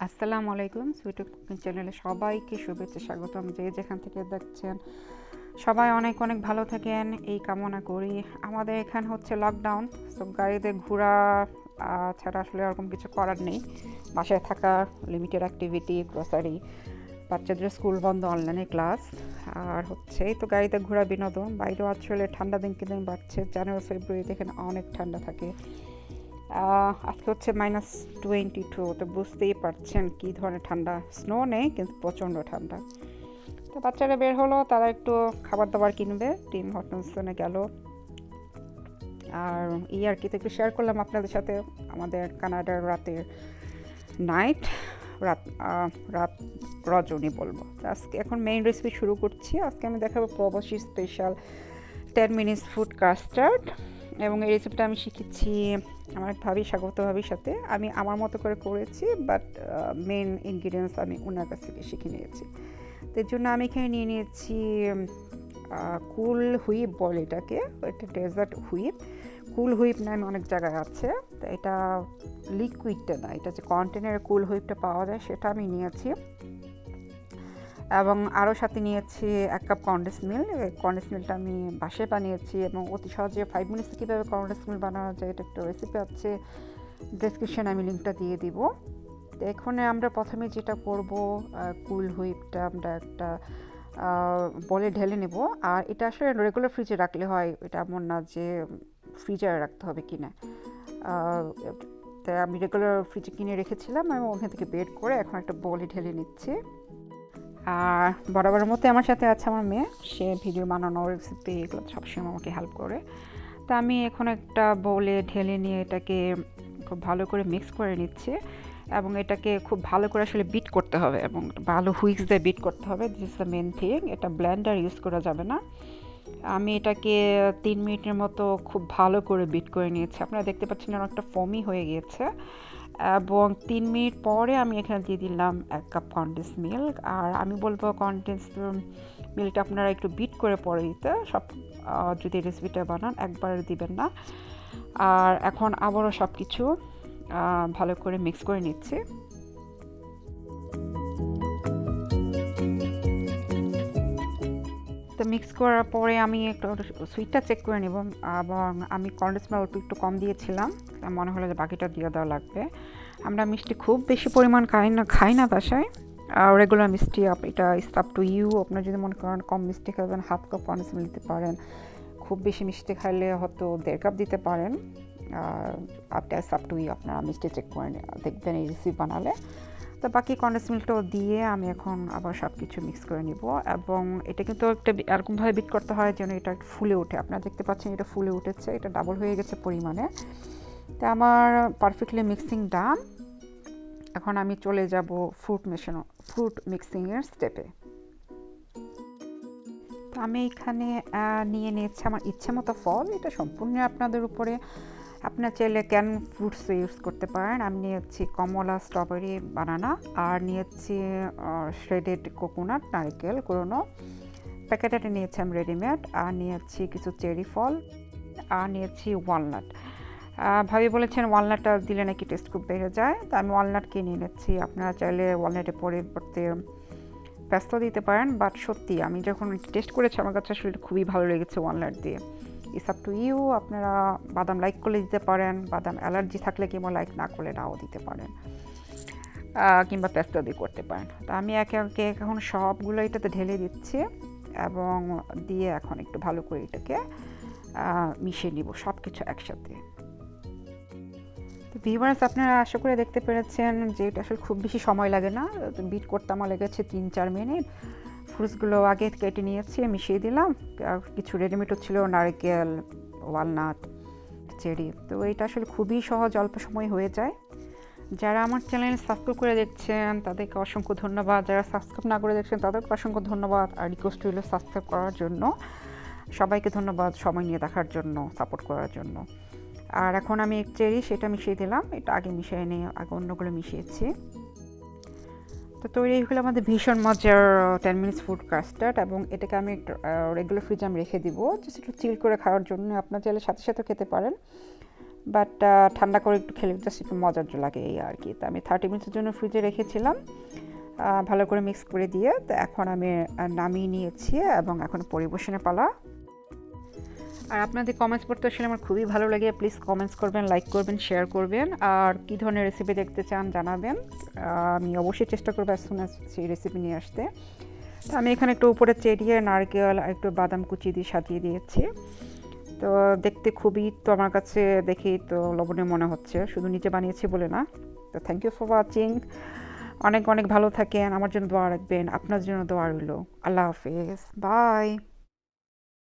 আসসালামু আলাইকুম। Sweet cooking চ্যানেলে সবাইকে শুভেচ্ছা স্বাগতম। যে যেখান থেকে দেখছেন সবাই অনেক অনেক ভালো থাকেন এই কামনা করি। আমাদের এখানে হচ্ছে লকডাউন, সো গাড়িতে ঘোরা ছাড়া আসলে এরকম কিছু করার নেই। বাসায় থাকা, লিমিটেড অ্যাক্টিভিটি, গ্রোসারি, বাচ্চাদের স্কুল বন্ধ, অনলাইনে ক্লাস, আর হচ্ছে এই তো গাড়িতে ঘোরা বিনোদন। বাইরেও আসলে ঠান্ডা দিনকে দিন বাড়ছে। জানুয়ারি ফেব্রুয়ারি দেখেন অনেক ঠান্ডা থাকে। আজকে হচ্ছে -22, তো বুঝতেই পারছেন কী ধরনের ঠান্ডা। স্নো নেই কিন্তু প্রচণ্ড ঠান্ডা। তো বাচ্চারা বের হলো, তারা একটু খাবার দাবার কিনবে, টিম হটনসনে গেল। আর আর কি একটু শেয়ার করলাম আপনাদের সাথে আমাদের কানাডার রাতের নাইট, রাত রাত রজনী বলবো। আজকে এখন মেইন রেসিপি শুরু করছি। আজকে আমি দেখাবো প্রবাসী স্পেশাল 10 মিনিটস ফুড কাস্টার্ড, এবং এই রেসিপিটা আমি শিখেছি আমার স্বাগত ভাবির সাথে। আমি আমার মতো করে করেছি, বাট মেন ইনগ্রিডিয়েন্টস আমি ওনার কাছ থেকে শিখে নিয়েছি। তো এর জন্য আমি এখানে নিয়ে নিয়েছি কুল হুইপ বলে এটাকে, এটা ডেজার্ট হুইপ। কুল হুইপ নামে অনেক জায়গায় আছে, তো এটা লিকুইডটা না, এটা যে কন্টেনারে কুল হুইপটা পাওয়া যায় সেটা আমি নিয়েছি। এবং আরও সাথে নিয়েছি 1 কাপ কন্ডেন্স মিল্ক। কন্ডেন্স মিল্কটা আমি বাসায় বানিয়েছি, এবং অতি সহজে 5 মিনিটসে কীভাবে কন্ডেন্স মিল্ক বানানো যায় এটা একটা রেসিপি আছে, ডেসক্রিপশনে আমি লিঙ্কটা দিয়ে দিব। তো এখানে আমরা প্রথমে যেটা করব, কুল হুইপটা আমরা একটা বলে ঢেলে নেব। আর এটা আসলে রেগুলার ফ্রিজে রাখলে হয়, এটা এমন না যে ফ্রিজারে রাখতে হবে কিনা। তাই আমি রেগুলার ফ্রিজে কিনে রেখেছিলাম, এবং ওখান থেকে বের করে এখন একটা বলে ঢেলে নিচ্ছি। আর বরাবরের মতো আমার সাথে আছে আমার মেয়ে, সে ভিডিও বানানো, রেসিপি এগুলো সবসময় আমাকে হেল্প করে। তা আমি এখন একটা বোলে ঢেলে নিয়ে এটাকে খুব ভালো করে মিক্স করে নিচ্ছি, এবং এটাকে খুব ভালো করে আসলে বিট করতে হবে, এবং ভালো হুইক্স দিয়ে বিট করতে হবে। This is the main thing. এটা ব্লেন্ডার ইউজ করা যাবে না। আমি এটাকে 3 মিনিটের মতো খুব ভালো করে বিট করে নিয়েছি। আপনারা দেখতে পাচ্ছেন অনেকটা ফোমি হয়ে গিয়েছে। এবং 3 মিনিট পরে আমি এখানে দিয়ে দিলাম 1 কাপ কন্ডেন্স মিল্ক। আর আমি বলবো কন্ডেন্স মিল্কটা আপনারা একটু বিট করে পরে দিতে, সব যদি রেসিপিটা বানান একবার দিবেন না। আর এখন আবারও সব কিছু ভালো করে মিক্স করে নিচ্ছি। তো মিক্স করার পরে আমি একটু সুইটটা চেক করে নেব, এবং আমি কন্ডেন্স মিল্ক অল্প একটু কম দিয়েছিলাম, মনে হলো যে বাকিটা দিয়ে দেওয়া লাগবে। আমরা মিষ্টি খুব বেশি পরিমাণ খাই না বাসায়, রেগুলার মিষ্টি এটা ইস আপ টু ইউ। আপনার যদি মনে করেন কম মিষ্টি খাবেন, 1/2 কাপ কন্ডেন্স মিল্ক দিতে পারেন। খুব বেশি মিষ্টি খাইলে হয়তো 1.5 কাপ দিতে পারেন। আপটা ইস আপ টু ইউ, আপনারা মিষ্টি চেক করে দেখবেন এই রেসিপি বানালে। তো বাকি কন্ডেন্স মিল্কটাও দিয়ে আমি এখন আবার সব কিছু মিক্স করে নিব। এবং এটা কিন্তু একটা এরকমভাবে বিট করতে হয় যেন এটা ফুলে ওঠে। আপনারা দেখতে পাচ্ছেন এটা ফুলে উঠেছে, এটা ডাবল হয়ে গেছে পরিমাণে। তো আমার পারফেক্টলি মিক্সিং ডান। এখন আমি চলে যাব ফ্রুট মিক্সিংয়ের স্টেপে। তো আমি এখানে নিয়ে নিয়েছি আমার ইচ্ছে মতো ফল, এটা সম্পূর্ণ আপনাদের উপরে। আপনার চাইলে ক্যান ফ্রুটস ইউজ করতে পারেন। আমি নিয়েছি কমলা, স্ট্রবেরি, বানানা, আর নিয়েছি শ্রেডেড কোকোনাট, নারকেল কুড়োনো। প্যাকেটে নিয়েছি আমি রেডিমেড। আর নিয়েছি কিছু চেরি ফল, আর নিয়েছি ওয়ালনাট। ভাবি বলেছেন ওয়ালনাটটা দিলে নাকি টেস্ট খুব বেড়ে যায়, তো আমি ওয়ালনাট কিনে এনেছি। আপনারা চাইলে ওয়ালনাটের পরিবর্তে পেস্তা দিতে পারেন, বাট সত্যি আমি যখন টেস্ট করেছি আমার কাছে আসলে খুবই ভালো লেগেছে ওয়ালনাট দিয়ে। ইটস আপ টু ইউ, আপনারা বাদাম লাইক করলে দিতে পারেন, বাদাম অ্যালার্জি থাকলে কিংবা লাইক না করলে নাও দিতে পারেন, কিংবা পেস্তা দিয়ে করতে পারেন। তো আমি একে একে এখন সবগুলো এটাতে ঢেলে দিচ্ছি, এবং দিয়ে এখন একটু ভালো করে এটাকে মিশিয়ে নিব সব কিছু একসাথে। তো ভিউয়ার্স, আপনারা আশা করে দেখতে পেরেছেন যে এটা আসলে খুব বেশি সময় লাগে না। বিট করতে আমার লেগেছে 3-4 মিনিট। ফ্রুটসগুলো আগে কেটে নিয়েছি, মিশিয়ে দিলাম। কিছু রেডিমেডও ছিল, নারকেল, ওয়ালনাট, চেরি। তো এটা আসলে খুবই সহজ, অল্প সময় হয়ে যায়। যারা আমার চ্যানেল সাবস্ক্রাইব করে দেখছেন তাদেরকে অসংখ্য ধন্যবাদ, যারা সাবস্ক্রাইব না করে দেখছেন তাদেরকে অসংখ্য ধন্যবাদ। আর রিকোয়েস্ট রইল সাবস্ক্রাইব করার জন্য। সবাইকে ধন্যবাদ সময় নিয়ে দেখার জন্য, সাপোর্ট করার জন্য। আর এখন আমি চেরি সেটা মিশিয়ে দিলাম, এটা আগে মিশিয়ে নিয়ে আগে অন্যগুলো মিশিয়েছি। তো তৈরি হলো আমাদের ভীষণ মজার 10 মিনিটস ফুড কাস্টার্ড, এবং এটাকে আমি রেগুলার ফ্রিজে আমি রেখে দিব জাস্ট একটু চিল করে খাওয়ার জন্য। আপনার চাইলে সাথে সাথে খেতে পারেন, বাট ঠান্ডা করে একটু খেলে জাস্ট একটু মজার লাগে এই আর কি। তো আমি 30 মিনিটের জন্য ফ্রিজে রেখেছিলাম ভালো করে মিক্স করে দিয়ে। তো এখন আমি নামিয়ে নিয়েছি এবং এখন পরিবেশনের পালা। আর আপনাদের কমেন্টস পড়তে আসলে আমার খুবই ভালো লাগে। প্লিজ কমেন্টস করবেন, লাইক করবেন, শেয়ার করবেন, আর কী ধরনের রেসিপি দেখতে চান জানাবেন। আমি অবশ্যই চেষ্টা করবো অ্যাজ সুন অ্যাজ সেই রেসিপি নিয়ে আসতে। তো আমি এখানে একটু উপরে চেরিয়ে নারকেল আর একটু বাদাম কুচি দিয়ে সাজিয়ে দিয়েছি। তো দেখতে খুবই তো আমার কাছে দেখেই তো লবণীয় মনে হচ্ছে, শুধু নিচে বানিয়েছি বলে না। তো থ্যাংক ইউ ফর ওয়াচিং। অনেক অনেক ভালো থাকেন, আমার জন্য দোয়া রাখবেন, আপনার জন্য দোয়া রইল। আল্লাহ হাফেজ, বাই।